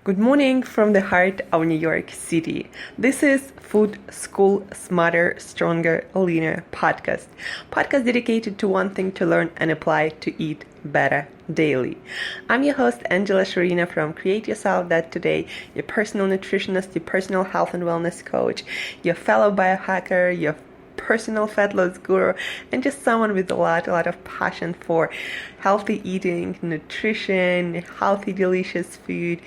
Good morning from the heart of New York City. This is Food School Smarter, Stronger, Leaner podcast dedicated to one thing: to learn and apply to eat better daily. I'm your host, Angela Shurina from Create Yourself That Today, your personal nutritionist, your personal health and wellness coach, your fellow biohacker, your personal fat loss guru, and just someone with a lot of passion for healthy eating, nutrition, healthy, delicious food,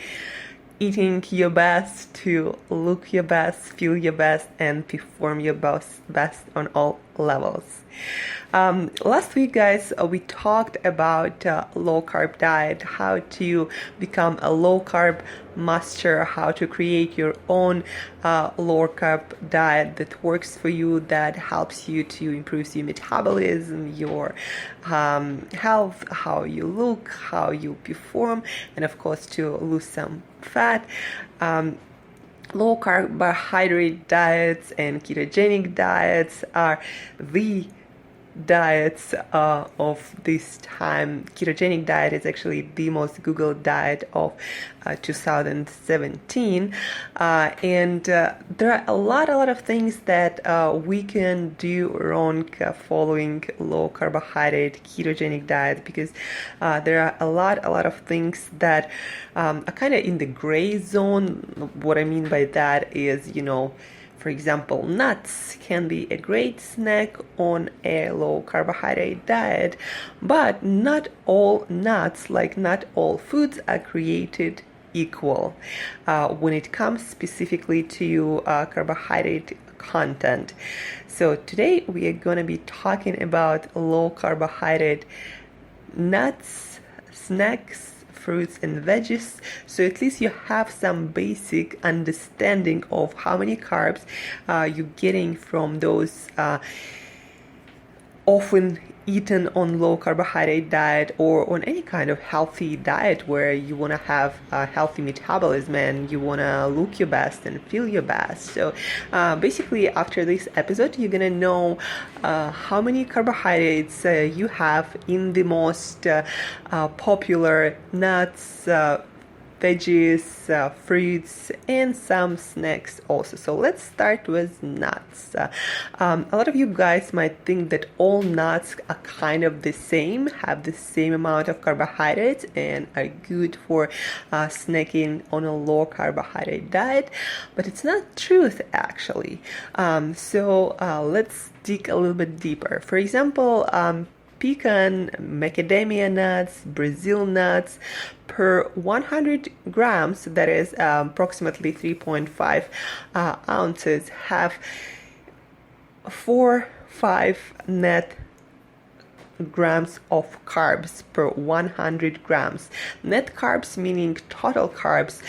eating your best to look your best, feel your best, and perform your best on all levels. Last week, guys, we talked about low carb diet, how to become a low carb master, how to create your own low carb diet that works for you, that helps you to improve your metabolism, your health, how you look, how you perform, and of course to lose some fat. Low carbohydrate diets and ketogenic diets are the diets of this time. Ketogenic diet is actually the most Googled diet of 2017, and there are a lot of things that we can do wrong following low carbohydrate ketogenic diet, because there are a lot of things that are kind of in the gray zone. What I mean by that is, for example, nuts can be a great snack on a low carbohydrate diet, but not all nuts, like not all foods, are created equal when it comes specifically to carbohydrate content. So today we are going to be talking about low carbohydrate nuts, snacks, fruits and veggies, so at least you have some basic understanding of how many carbs you're getting from those often eaten on low carbohydrate diet or on any kind of healthy diet where you want to have a healthy metabolism and you want to look your best and feel your best. So basically, after this episode, you're gonna know how many carbohydrates you have in the most popular nuts, veggies, fruits, and some snacks also. So let's start with nuts. A lot of you guys might think that all nuts are kind of the same, have the same amount of carbohydrates, and are good for snacking on a low carbohydrate diet, but it's not truth actually. So let's dig a little bit deeper. For example, pecan, macadamia nuts, Brazil nuts, per 100 grams, that is approximately 3.5 ounces, have 4-5 net grams of carbs per 100 grams. Net carbs meaning total carbs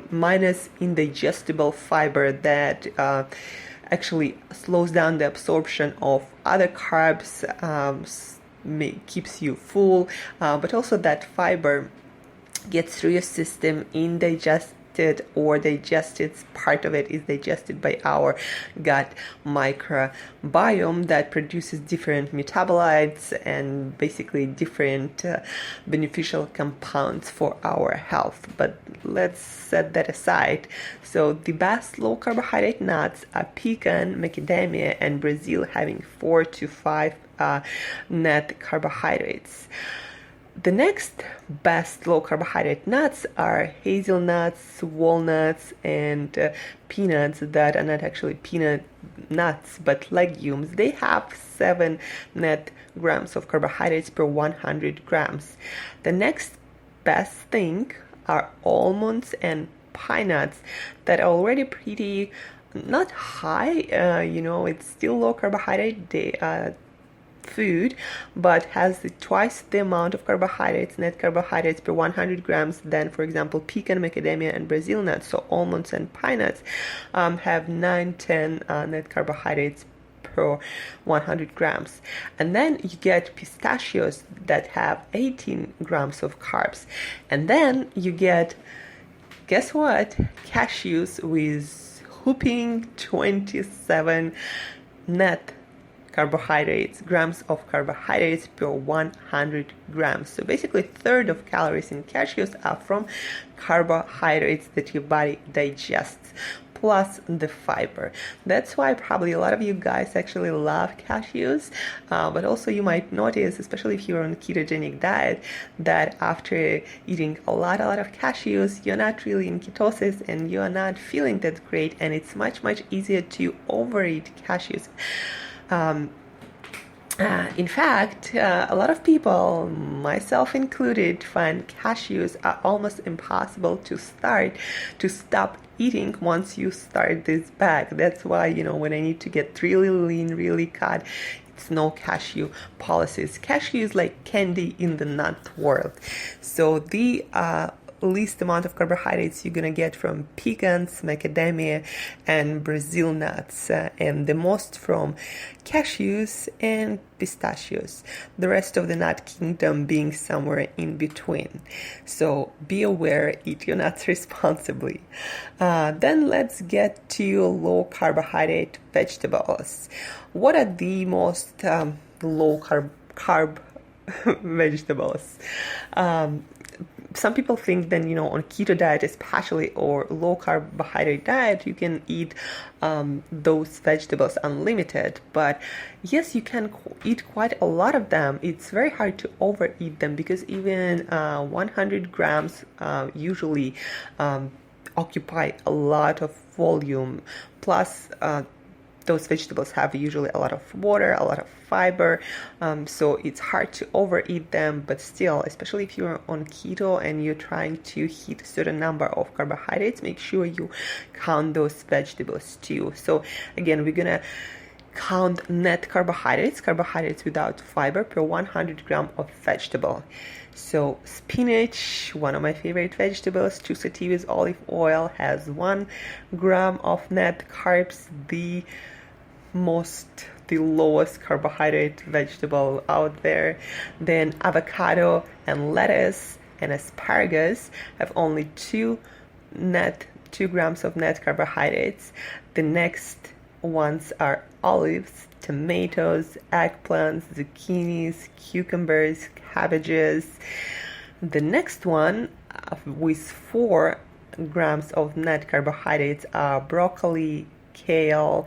minus indigestible fiber that actually slows down the absorption of other carbs, keeps you full, but also that fiber gets through your system indigested, or digested. Part of it is digested by our gut microbiome that produces different metabolites and basically different beneficial compounds for our health. But let's set that aside. So the best low carbohydrate nuts are pecan, macadamia, and Brazil, having 4 to 5 net carbohydrates. The next best low carbohydrate nuts are hazelnuts, walnuts, and peanuts that are not actually peanut nuts but legumes. They have 7 net grams of carbohydrates per 100 grams. The next best thing are almonds and pine nuts that are already pretty not high, it's still low carbohydrate food, but has twice the amount of carbohydrates, net carbohydrates per 100 grams than, for example, pecan, macadamia, and Brazil nuts. So almonds and pine nuts have 9-10 net carbohydrates per 100 grams. And then you get pistachios that have 18 grams of carbs. And then you get, guess what? Cashews with whopping 27 net grams of carbohydrates per 100 grams. So basically, a third of calories in cashews are from carbohydrates that your body digests, plus the fiber. That's why probably a lot of you guys actually love cashews, but also you might notice, especially if you're on a ketogenic diet, that after eating a lot of cashews, you're not really in ketosis and you're not feeling that great, and it's much easier to overeat cashews. In fact, a lot of people, myself included, find cashews are almost impossible to stop eating once you start this bag. That's why, when I need to get really lean, really cut, it's no cashew policies. Cashew is like candy in the nut world. So the least amount of carbohydrates you're gonna get from pecans, macadamia, and Brazil nuts, and the most from cashews and pistachios. The rest of the nut kingdom being somewhere in between. So be aware, eat your nuts responsibly. Then let's get to low carbohydrate vegetables. What are the most low carb vegetables? Some people think then, on keto diet especially, or low carbohydrate diet, you can eat those vegetables unlimited. But yes, you can eat quite a lot of them. It's very hard to overeat them because even 100 grams usually occupy a lot of volume. Plus, those vegetables have usually a lot of water, a lot of fiber, so it's hard to overeat them. But still, especially if you're on keto and you're trying to hit a certain number of carbohydrates, make sure you count those vegetables too. So again, we're gonna count net carbohydrates without fiber per 100 gram of vegetable. So spinach, one of my favorite vegetables, toasted with olive oil, has 1 gram of net carbs, the lowest carbohydrate vegetable out there. Then avocado and lettuce and asparagus have only 2 grams of net carbohydrates. The next ones are olives, tomatoes, eggplants, zucchinis, cucumbers, cabbages. The next one with 4 grams of net carbohydrates are broccoli, kale,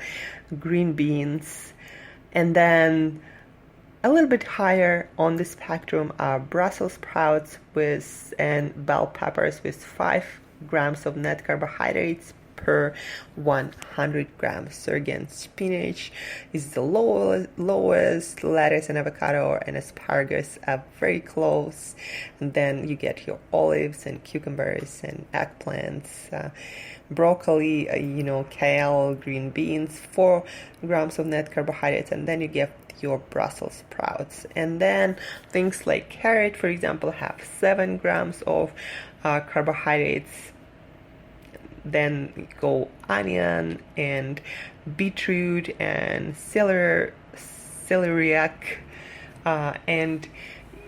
green beans, and then a little bit higher on the spectrum are Brussels sprouts and bell peppers with 5 grams of net carbohydrates per 100 grams. So again, spinach is the lowest, lettuce and avocado and asparagus are very close, and then you get your olives and cucumbers and eggplants, broccoli, kale, green beans, 4 grams of net carbohydrates, and then you get your Brussels sprouts. And then things like carrot, for example, have 7 grams of carbohydrates. Then go onion and beetroot and celery, and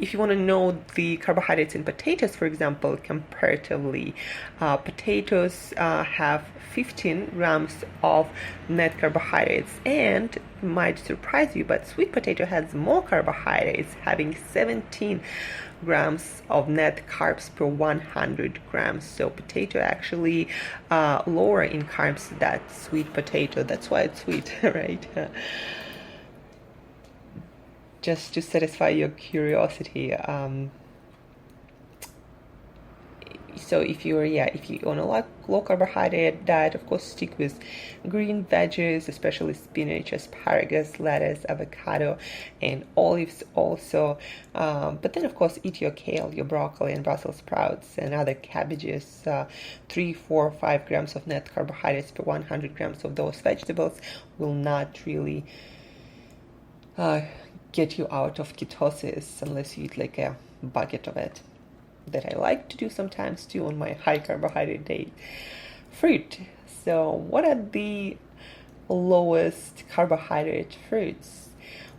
if you want to know the carbohydrates in potatoes, for example, comparatively, potatoes have 15 grams of net carbohydrates, and it might surprise you, but sweet potato has more carbohydrates, having 17 grams of net carbs per 100 grams. So potato actually lower in carbs than sweet potato. That's why it's sweet, right? Just to satisfy your curiosity. So if you're on a low carbohydrate diet, of course stick with green veggies, especially spinach, asparagus, lettuce, avocado, and olives also. But then of course eat your kale, your broccoli, and Brussels sprouts and other cabbages. 3, 4, 5 grams of net carbohydrates per 100 grams of those vegetables will not really get you out of ketosis unless you eat like a bucket of it, that I like to do sometimes too on my high carbohydrate day. Fruit. So what are the lowest carbohydrate fruits?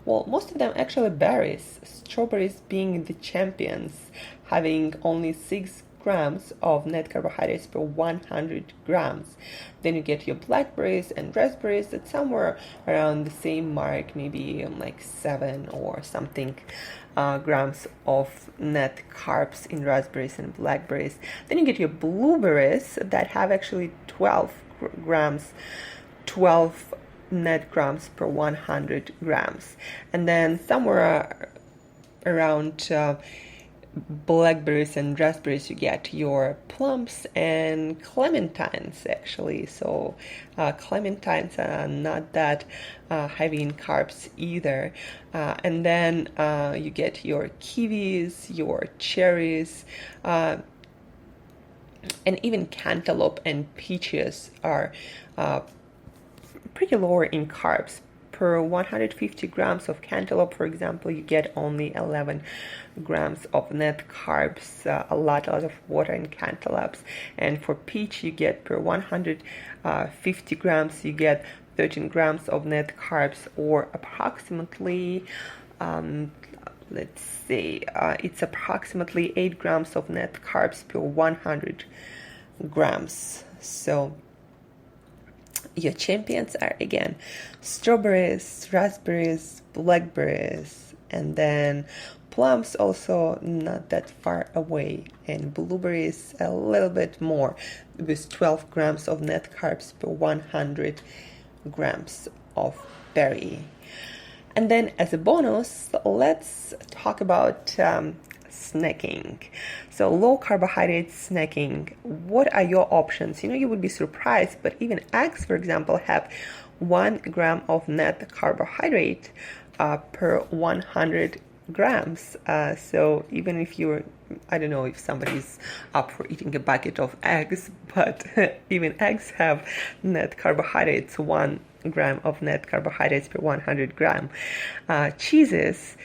Well, most of them actually berries, strawberries being the champions, having only 6 grams of net carbohydrates per 100 grams. Then you get your blackberries and raspberries, that's somewhere around the same mark, maybe like 7 or something grams of net carbs in raspberries and blackberries. Then you get your blueberries that have actually 12 net grams per 100 grams. And then somewhere around blackberries and raspberries you get your plums and clementines actually. So clementines are not that heavy in carbs either. And then you get your kiwis, your cherries, and even cantaloupe and peaches are pretty lower in carbs. Per 150 grams of cantaloupe, for example, you get only 11 grams of net carbs, a lot of water in cantaloupes. And for peach, you get per 150 grams, you get 13 grams of net carbs, or approximately, let's say, it's approximately 8 grams of net carbs per 100 grams. So your champions are, again, strawberries, raspberries, blackberries, and then plums also not that far away, and blueberries a little bit more, with 12 grams of net carbs per 100 grams of berry. And then as a bonus, let's talk about snacking. So low carbohydrate snacking, what are your options? You would be surprised, but even eggs, for example, have 1 gram of net carbohydrate per 100 grams. So even if I don't know if somebody's up for eating a bucket of eggs, but even eggs have net carbohydrates, 1 gram of net carbohydrates per 100 gram. Cheeses,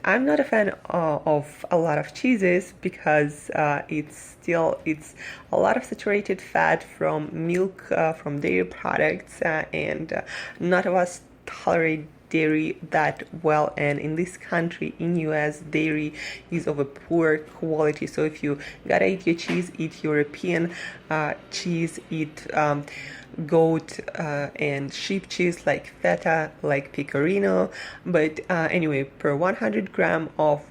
I'm not a fan of a lot of cheeses because it's a lot of saturated fat from milk, from dairy products, and none of us tolerate dairy that well, and in this country, in US, dairy is of a poor quality. So if you gotta eat your cheese, eat European cheese, eat goat and sheep cheese like feta, like pecorino. But anyway, per 100 gram of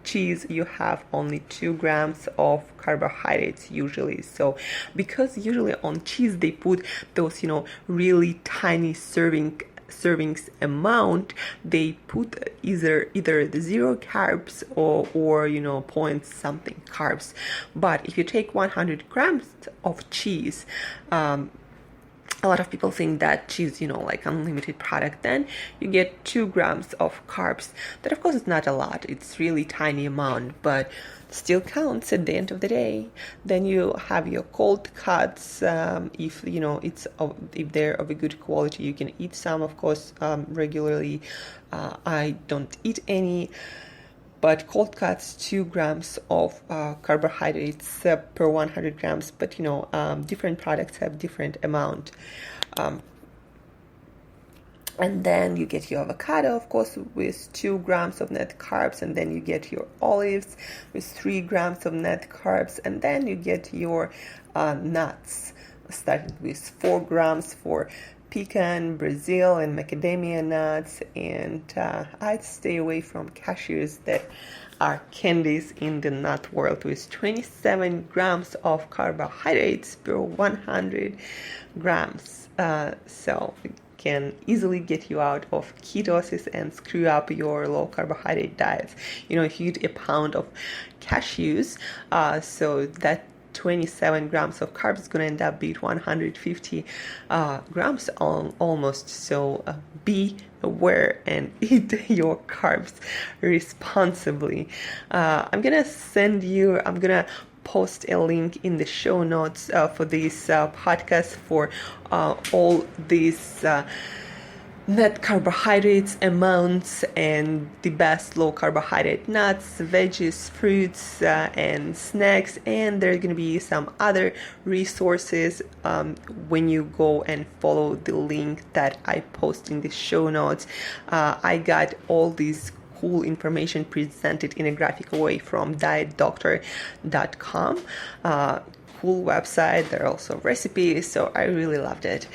cheese you have only 2 grams of carbohydrates usually. So because usually on cheese they put those really tiny servings amount, they put either the 0 carbs or point something carbs. But if you take 100 grams of cheese, a lot of people think that cheese, like unlimited product, then you get 2 grams of carbs. That of course is not a lot, it's really tiny amount, but still counts at the end of the day. Then you have your cold cuts. If if they're of a good quality, you can eat some, of course, regularly. I don't eat any, but cold cuts, 2 grams of carbohydrates per 100 grams. But different products have different amount. And then you get your avocado, of course, with 2 grams of net carbs, and then you get your olives with 3 grams of net carbs, and then you get your nuts, starting with 4 grams for pecan, Brazil, and macadamia nuts. And I'd stay away from cashews that are candies in the nut world, with 27 grams of carbohydrates per 100 grams. So it can easily get you out of ketosis and screw up your low carbohydrate diets. If you eat a pound of cashews, so that 27 grams of carbs is going to end up being 150 grams almost. So be aware and eat your carbs responsibly. I'm going to post a link in the show notes for this podcast for all these net carbohydrates amounts and the best low carbohydrate nuts, veggies, fruits, and snacks. And there's going to be some other resources when you go and follow the link that I post in the show notes. I got all these cool information presented in a graphic way from dietdoctor.com. Cool website. There are also recipes, so I really loved it.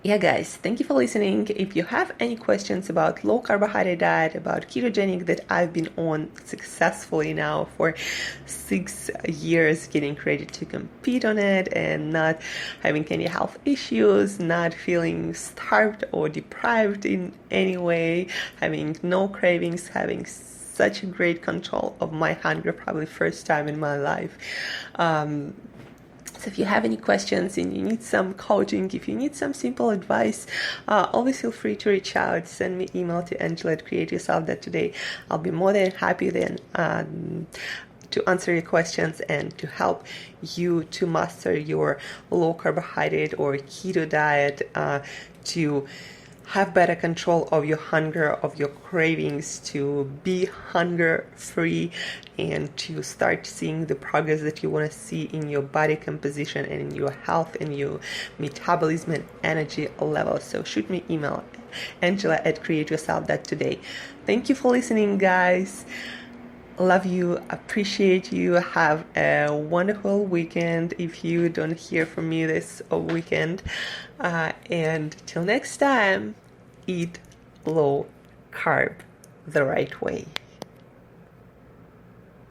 Yeah, guys, thank you for listening. If you have any questions about low carbohydrate diet, about ketogenic that I've been on successfully now for 6 years, getting ready to compete on it and not having any health issues, not feeling starved or deprived in any way, having no cravings, having such a great control of my hunger, probably first time in my life. So if you have any questions and you need some coaching, if you need some simple advice, always feel free to reach out. Send me email to Angela@createyourself.today. I'll be more than happy then to answer your questions and to help you to master your low carbohydrate or keto diet, to have better control of your hunger, of your cravings, to be hunger free, and to start seeing the progress that you want to see in your body composition and in your health and your metabolism and energy levels. So shoot me email, Angela@createyourself.today. Thank you for listening, guys. Love you, appreciate you. Have a wonderful weekend if you don't hear from me this weekend. And till next time, eat low carb the right way.